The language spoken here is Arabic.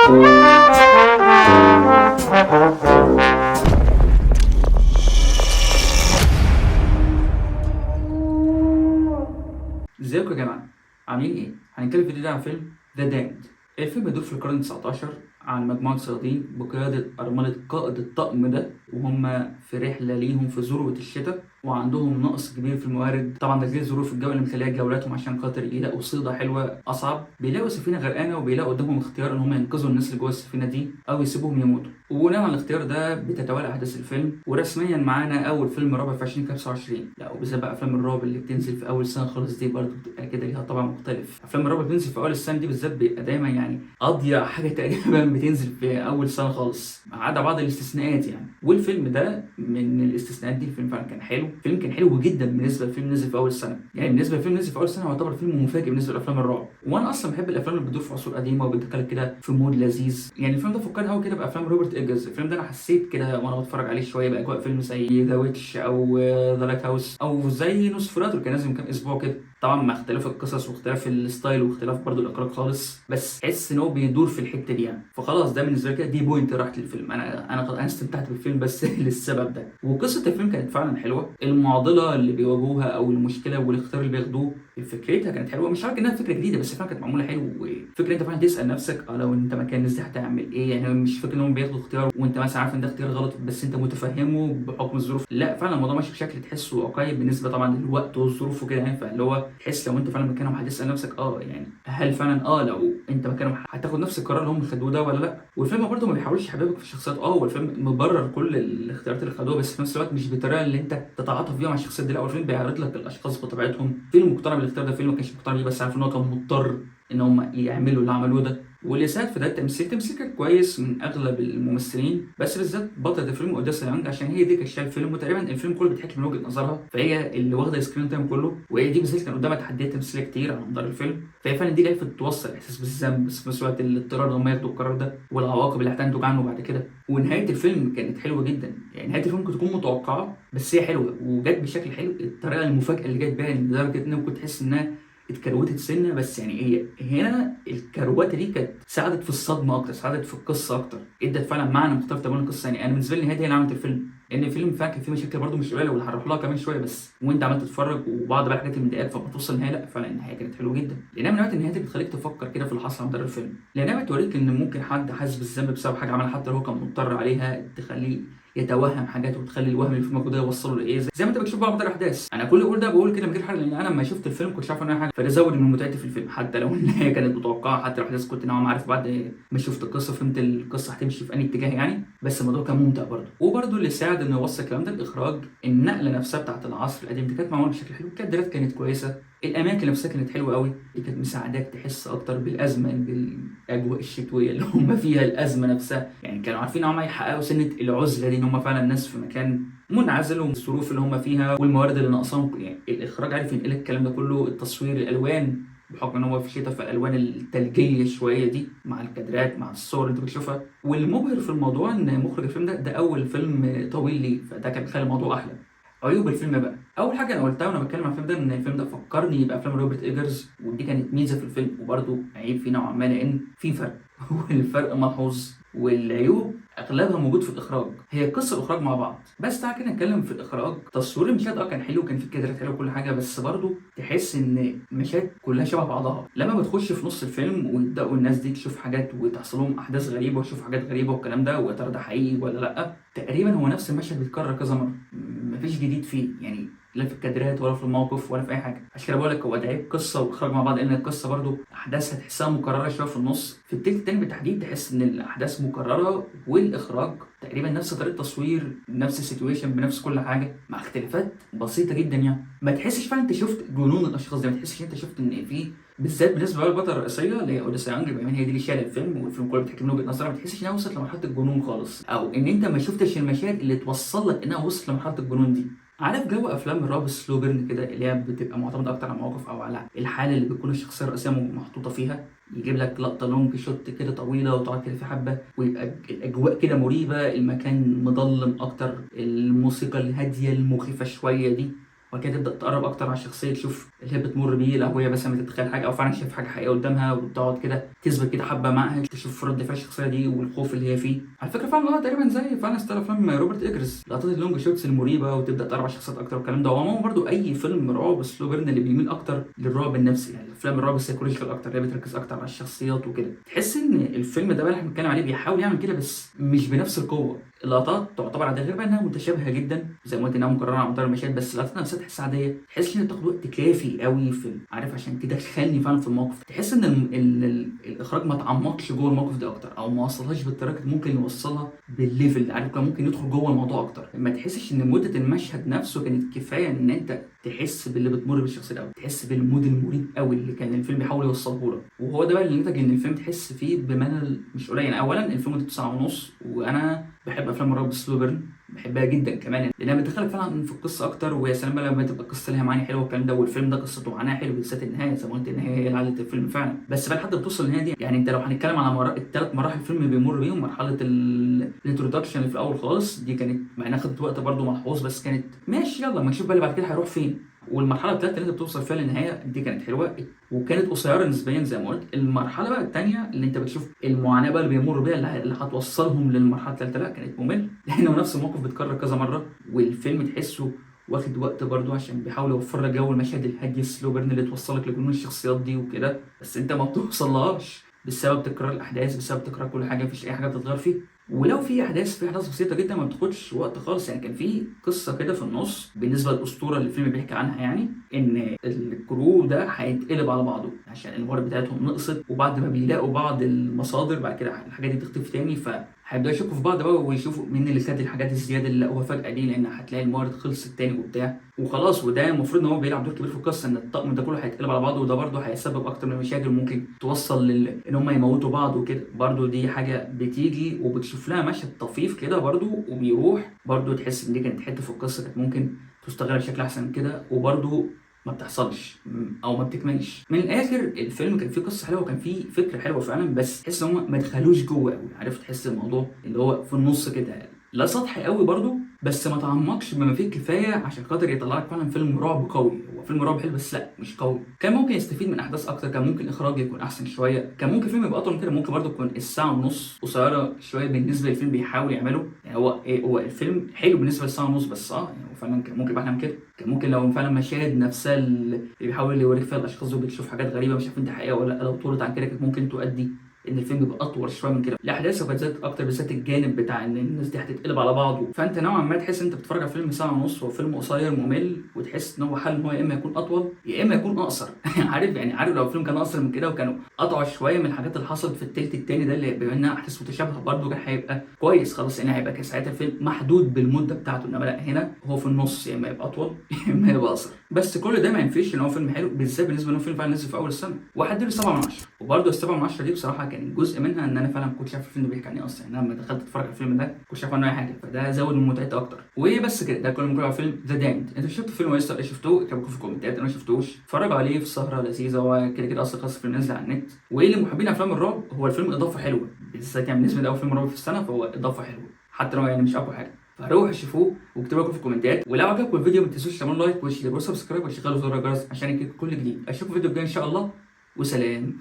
ازيكم يا جماعة؟ عاملين ايه؟ هنتكلم في الفيديو ده عن فيلم ذا دامد. الفيلم بيدور في القرن 19 عن مجموعة صيادين بقيادة أرملة قائد الطقم ده، وهم في رحلة ليهم في ذروة الشتاء، وعندهم نقص كبير في الموارد. طبعا ده غير ظروف الجو اللي مخليها جولاتهم عشان خاطر يلاقوا صيدة حلوة أصعب. بيلاقوا سفينة غرقانة وبيلاقوا قدامهم اختيار إن هم ينقذوا الناس اللي جوه السفينة دي أو يسيبوهم يموتوا. وبناء على الاختيار ده بتتوالى أحداث الفيلم، ورسميا معانا أول فيلم رعب في 2025. لا، وبالذات بقى أفلام الرعب اللي بتنزل في أول سنة خالص دي برضه بتبقى كده ليها طبع مختلف. أفلام الرعب اللي بتنزل في أول السنة دي بالذات بيبقى دايما يعني أضيع حاجة تقريبا بتنزل في أول سنة خالص، ما عدا بعض الاستثناءات يعني. والفيلم ده من الاستثناءات دي. الفيلم فعلا كان حلو، الفيلم كان حلو جدا بالنسبة لفيلم نزل في أول السنة. يعني بالنسبة لفيلم نزل في أول السنة هو يعتبر فيلم مفاجئ بالنسبة لأفلام الرعب، وأنا أصلا بحب الأفلام اللي بتدور في عصور قديمة وبتدخلك كده في مود لذيذ. يعني الفيلم ده فكرني قوي كده بأفلام روبرت إيجرز. الفيلم ده أنا حسيت كده وأنا بتفرج عليه شوية بأجواء فيلم زي ذا ويتش أو ذا لايت هاوس أو زي نوسفراتو اللي كان نازل من كام أسبوع كده. طبعا مع اختلاف القصص واختلاف الستايل واختلاف برضو الاخراج خالص، بس تحس ان هو بيدور في الحته دي يعني. فخلاص ده بالنسبه لي كده دي بوينت راحت للفيلم. انا استمتعت بالفيلم بس للسبب ده. وقصه الفيلم كانت فعلا حلوه. المعضله اللي بيواجهوها او المشكله والاختيار اللي بياخدوه فكرتها كانت حلوه. مش عارف انها فكره جديده بس فعلا كانت معموله حلو. وفكره انت فعلا تسال نفسك لو انت مكان الناس دي هتعمل ايه. يعني مش فكره انهم بياخدوا اختيار وانت مثلا عارف ان ده اختيار غلط بس انت متفهمه بحكم الظروف. لا، فعلا الموضوع ماشي بشكل تحسه واقعي بالنسبه طبعا للوقت والظروف وكده يعني. فاللي هو تحس لو انت فعلا مكانهم هتسال نفسك يعني هل فعلا لو انت مكانهم هتاخد نفس القرار اللي هم خدوه ده ولا لا. والفيلم برضه ما بيحاولش يحببك في الشخصيات. هو الفيلم مبرر كل الاختيارات اللي خدوها بس في نفس الوقت مش بالطريقه اللي انت تتعاطف بيها مع الشخصيات دي. لا، الفيلم بيعرض لك الاشخاص بطبيعتهم. فيلم مقتنع بالاختيار ده، فيلم ما كانش مقتنع بيه بس عارف ان هو كان مضطر ان هم يعملوا اللي عملوه ده. واللي ساعد في ده التمثيل كان كويس من اغلب الممثلين، بس بالذات بطله الفيلم اوديسا يونج عشان هي دي كانت شايله الفيلم وتقريبا الفيلم كله بيتحكي من وجهه نظرها، فهي اللي واخده السكرين تايم كله. وهي دي بالذات كان قدامها تحديات تمثيليه كتير على مدار الفيلم. فهي فعلا دي اللي عرفت توصل احساس بالذنب بس في نفس الوقت الاضطرار ان هم ياخدوا القرار ده والعواقب اللي هتنتج عنه بعد كده. ونهايه الفيلم كانت حلوه جدا. يعني نهايه الفيلم ممكن تكون متوقعه بس هي حلوه وجت بشكل حلو. الطريقه المفاجاه اللي جت بيها لدرجه ان ممكن تحس انها اتكروتت سنه، بس يعني هي هنا الكروته دي كانت ساعدت في الصدمه اكتر، ساعدت في القصه اكتر، ادت فعلا معنى مختلف تماما القصه. يعني انا بالنسبه لي النهايه دي اللي عملت الفيلم، لان الفيلم فعلا كان فيه مشاكل برده مش قليله واللي هنروح لها كمان شويه. بس وانت عمال تتفرج وبعض بقى الحاجات اللي مضايقاك فما توصل النهايه، لا فعلا النهايه كانت حلوه جدا. لانها من نوعيه النهايات اللي بتخليك تفكر كده في اللي حصل على مدار الفيلم. لانها بتوريك ان ممكن حد حاسس بالذنب بسبب حاجه عملها حتى لو هو كان مضطر عليها، تخليه يتوهم حاجات وتخلي الوهم اللي في دماغه ده يوصله لايه. زي ما انت بتشوف بقى مدار الاحداث. انا كل ده بقول كده من غير حاجه لان انا لما شفت الفيلم كنت عارف ان انا حاجه، فده زود من متعتي في الفيلم حتى لو النهايه كانت متوقعه. حتى لو الاحداث كنت نوعا ما عارف بعد ما شفت القصه فهمت القصه هتمشي في انهي اتجاه يعني. بس الموضوع كان ممتع برضه. وبرضه اللي ساعد انه يوصل الكلام ده الاخراج. النقله نفسها بتاعت العصر القديم دي كانت معموله بشكل حلو. الكادرات كانت كويسه، الاماكن نفسها كانت حلوه قوي. دي كانت مساعداك تحس اكتر بالازمه، بالاجواء الشتويه اللي هم فيها، الازمه نفسها. يعني كانوا عارفين ان هم يحققوا سنه العزله دي، ان هم فعلا ناس في مكان منعزل والظروف اللي هم فيها والموارد اللي ناقصاهم. يعني الاخراج عارف ينقل الكلام ده كله. التصوير، الالوان بحكم ان هو في الشتاء فالالوان الثلجيه شويه دي مع الكادرات مع الصور اللي انت بتشوفها. والمبهر في الموضوع ان مخرج الفيلم ده اول فيلم طويل ليه، فده كان بيخلي الموضوع احلى. عيوب الفيلم بقى، اول حاجه انا قلتها وانا بتكلم عن الفيلم ده ان الفيلم ده فكرني بافلام روبرت ايجرز، ودي كانت ميزه في الفيلم وبرده عيب فيه نوعا ما لان في فرق والفرق ملحوظ. والعيوب اغلبها موجود في الاخراج. هي قصه الاخراج مع بعض. بس تعالى كده نتكلم في الاخراج. تصوير المشاهد كان حلو، كان في كادرات حلوه وكل حاجه، بس برضه تحس ان المشاهد كلها شبه بعضها. لما بتخش في نص الفيلم ويبداوا الناس دي تشوف حاجات وتحصل لهم احداث غريبه وتشوف حاجات غريبه والكلام ده ويا ترى ده حقيقي ولا لا، تقريبا هو نفس المشهد بيتكرر كذا مره. مفيش جديد فيه يعني، لا في الكادرات ولا في الموقف ولا في اي حاجه. عشان كده بقول لك هو ده عيب قصه واخراج مع بعض. لان القصه برضو احداثها تحسها مكرره شويه في النص. في التلت التاني بالتحديد تحس ان الاحداث مكرره والاخراج تقريبا نفس طريقه تصوير، نفس السيتويشن بنفس كل حاجه مع اختلافات بسيطه جدا يعني. ما تحسش فعلا انت شفت جنون الاشخاص دي، ما تحسش انت شفت ان في بالذات بالنسبه للبطله الرئيسيه اللي هي اوديسا يانج. بما ان هي دي اللي شايله الفيلم والفيلم كله بتحكي من وجهه نظرها، ما تحسش انها وصلت لمرحله الجنون خالص، او ان انت ما شفتش المشاهد اللي توصل لك انها وصلت لمرحله الجنون دي. عارف جو افلام الرعب السلو بيرن كده اللي هي بتبقى معتمده اكتر على المواقف او على الحاله اللي بتكون الشخصيه الرئيسيه محطوطه فيها. يجيب لك لقطه لونج شوت كده طويله وتقعد كده في حبه ويبقى الاجواء كده مريبه، المكان مظلم اكتر، الموسيقى الهاديه المخيفه شويه دي. وبعد كده تبدا تقرب اكتر على الشخصيه، تشوف اللي هي بتمر بيه، لو هي مثلا بتتخيل حاجه او فعلا شايف حاجه حقيقيه قدامها، وتقعد كده تثبت كده حبه معاها، تشوف رد فعل الشخصيه دي والخوف اللي هي فيه. على فكره فعلا هو تقريبا زي فعلا ستايل افلام روبرت ايجرز، لقطات اللونج شوتس المريبه، وتبدا تقرب على الشخصيات اكتر والكلام ده. وعموما برضو اي فيلم رعب سلو بيرن اللي بيميل اكتر للرعب النفسي، يعني افلام الرعب السيكولوجيكال اكتر اللي هي بتركز اكتر على الشخصيات وكده، تحس ان الفيلم ده بقى اللي احنا بنتكلم عليه بيحاول يعمل كده بس مش بنفس القوه. اللقطات تعتبر عاديه، غير بقى انها متشابهه جدا زي ما قلت انها مكرره على مدار المشاهد، بس اللقطات نفسها تحسها عاديه، تحس انها بتاخد وقت كافي قوي في عارف عشان كده تدخلني فعلا في الموقف، تحس ان الاخراج ما تعمقش جوه الموقف ده اكتر، او ما وصلهاش بالطريقه اللي ممكن يوصلها بالليفل، عارف كان ممكن يدخل جوه الموضوع اكتر. ما تحسش ان مده المشهد نفسه كانت كفايه ان انت تحس باللي بتمر بالشخصيه قوي، تحس بالمود المريب قوي اللي كان الفيلم بيحاول يوصله لك. وهو ده بقى اللي نتج ان الفيلم تحس فيه بملل مش قليل. يعني اولا الفيلم ده 9 ونص، وانا بحب افلام الرعب سلو بيرن، بحبها جدا كمان لانها بتدخلك فعلا في القصه اكتر. ويا سلام بقى لما تبقى القصه ليها معاني حلوه والكلام ده، والفيلم ده قصته معناها حلو، بالذات النهايه زي ما قلت، النهايه هي اللي علت الفيلم فعلا. بس بقى لحد ما توصل للنهايه دي، يعني انت لو هنتكلم على الثلاث مراحل الفيلم بيمر بيهم، مرحله الانترودكشن اللي في الاول خالص دي كانت مع انها خدت وقت برده ملحوظ، بس كانت ماشي، يلا ما نشوف بقى اللي بعد كده هيروح فين. والمرحله الثالثه اللي انت بتوصل فيها للنهايه دي كانت حلوه وكانت قصيره نسبيا زي ما قلت. المرحله بقى الثانيه اللي انت بتشوف المعاناه بقى اللي بيمر بيها اللي هتوصلهم للمرحله الثالثه، لا كانت ممل لانه نفس الموقف بيتكرر كذا مره، والفيلم تحسه واخد وقت برضه عشان بيحاول يوفر لك جو المشاهد الهاديه السلو بيرن اللي توصلك لجنون الشخصيات دي وكده، بس انت ما بتوصلهاش بسبب تكرار الاحداث، بسبب تكرار كل حاجه، مفيش اي حاجه بتتغير فيه. ولو في احداث بسيطه جدا ما بتاخدش وقت خالص. يعني كان في قصه كده في النص بالنسبه للاسطوره اللي الفيلم بيحكي عنها، يعني ان الكرو ده هيتقلب على بعضه عشان الموارد بتاعتهم نقصت، وبعد ما بيلاقوا بعض المصادر بعد كده الحاجات دي بتختفي تاني، هيبداوا يشكوا في بعض بقى ويشوفوا مين اللي خد الحاجات الزياده اللي لقوها فجاه دي، لان هتلاقي الموارد خلصت تاني وبتاع وخلاص. وده المفروض ان هو بيلعب دور كبير في القصه، ان الطقم ده كله هيتقلب على بعضه، وده برده هيسبب اكتر من مشاكل ممكن توصل ان هم يموتوا بعض وكده. برده دي حاجه بتيجي وبتشوف لها مشهد طفيف كده برده وبيروح، برده تحس ان دي كانت حته في القصه كانت ممكن تستغل بشكل احسن من كده، وبرده ما بتحصلش او ما بتكملش. من الاخر الفيلم كان فيه قصه حلوه وكان فيه فكره حلوه فعلا، بس تحس ان هم ما دخلوش جوه قوي، عارف تحس الموضوع اللي هو في النص كده، لا سطحي قوي برضو بس ما تعمقش بما فيه الكفايه عشان خاطر يطلع لك فعلا فيلم رعب قوي. هو فيلم رعب حلو بس لا مش قوي، كان ممكن يستفيد من احداث اكتر، كان ممكن الاخراج يكون احسن شويه، كان ممكن الفيلم يبقى اطول من كده، ممكن برضو يكون الساعه ونص قصيره شويه بالنسبه للفيلم بيحاول يعمله. يعني هو الفيلم حلو بالنسبه للساعه ونص، بس يعني هو فعلا كان ممكن يبقى احلى من كده. كان ممكن لو فعلا مشاهد نفسها اللي بيحاول يوريك فيها الاشخاص دول بتشوف حاجات غريبه مش عارف انت حقيقه ولا لا، لو طولت عن كده كانت ممكن تؤدي ان الفيلم يبقى اطول شويه من كده. الاحداث كانت زادت اكتر، بالذات الجانب بتاع ان الناس دي هتتقلب على بعض، فانت نوعا ما تحس انت بتتفرج على فيلم ساعه ونص، هو فيلم قصير ممل، وتحس ان هو حل ان هو يا اما يكون اطول يا اما يكون اقصر عارف لو الفيلم كان اقصر من كده وكانوا قطعوا شويه من الحاجات اللي حصلت في التلت التاني ده اللي بما انها احداث متشابهه برضه كان هيبقى كويس خلاص، يعني هيبقى ساعتها الفيلم محدود بالمده بتاعته. انما لا، هنا هو في النص، يا اما يبقى اطول يا اما يبقى اقصر. بس كل ده ما ينفيش ان هو فيلم حلو، بالذات بالنسبه ان هو فيلم فعلا نزل في اول السنه، وهديله 7 من 10. وبرده ال 7 من 10 دي بصراحه كان جزء منها ان انا فعلا ما كنتش عارف الفيلم بيحكي عن ايه اصلا. يعني انا لما دخلت اتفرج على الفيلم ده ما كنتش عارف عنه اي حاجه، فده زود من متعته اكتر. وبس كده، ده كل ما على فيلم ذا دامد. انت شفت الفيلم ولا لسه؟ شفتوه؟ اكتبوا في الكومنتات. انا ما شفتوش، اتفرجوا عليه في سهره لذيذه، وكده كده اصلا خلاص الفيلم نازل على النت. وايه لمحبين افلام الرعب، هو الفيلم اضافه حلوه بالذات، يعني بالنسبه لاول فيلم رعب في السنه فهو اضافه حلوه حتى لو يعني مش اقوى حاجه. فروحوا شوفوه واكتبوا لكم في الكومنتات، ولو عجبكم الفيديو ما تنسوش تعملوا لايك وتشتركوا سبسكرايب وتشغلوا زر الجرس عشان يجيكم كل جديد. اشوفكم في الفيديو الجاي ان شاء الله، وسلام.